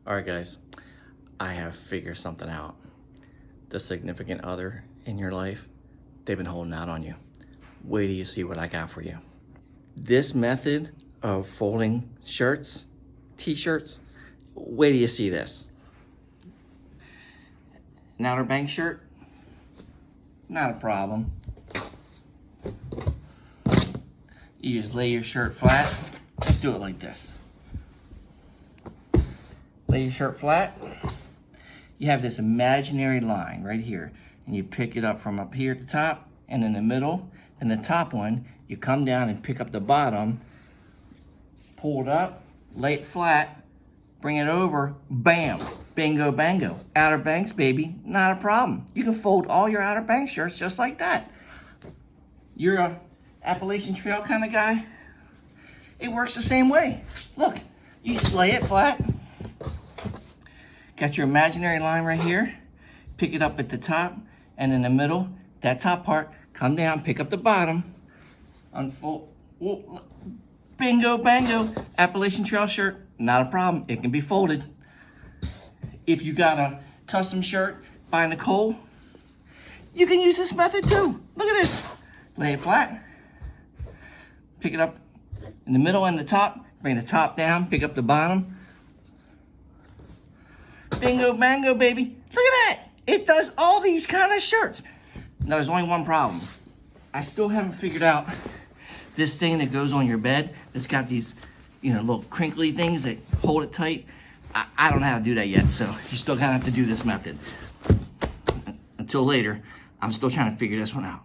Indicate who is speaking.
Speaker 1: All right, guys, I have figured something out. The significant other in your life, they've been holding out on you. Wait till you see what I got for you. This method of folding shirts, t-shirts, wait till you see this. An Outer Banks shirt, not a problem. You just lay your shirt flat. Let's do it like this. Lay your shirt flat. You have this imaginary line right here, and you pick it up from up here at the top and in the middle, and the top one, you come down and pick up the bottom, pull it up, lay it flat, bring it over, bam, bingo bango. Outer Banks, baby, not a problem. You can fold all your Outer Banks shirts just like that. You're a Appalachian Trail kind of guy? It works the same way. Look, you just lay it flat. Got your imaginary line right here. Pick it up at the top and in the middle, that top part, come down, pick up the bottom, unfold. Whoa, bingo, bango. Appalachian Trail shirt, not a problem. It can be folded. If you got a custom shirt by Nicole, you can use this method too. Look at this. Lay it flat. Pick it up in the middle and the top. Bring the top down, pick up the bottom. Bingo, bango, baby. Look at that. It does all these kind of shirts. Now, there's only one problem. I still haven't figured out this thing that goes on your bed that's got these, little crinkly things that hold it tight. I don't know how to do that yet, so you still kind of have to do this method. Until later, I'm still trying to figure this one out.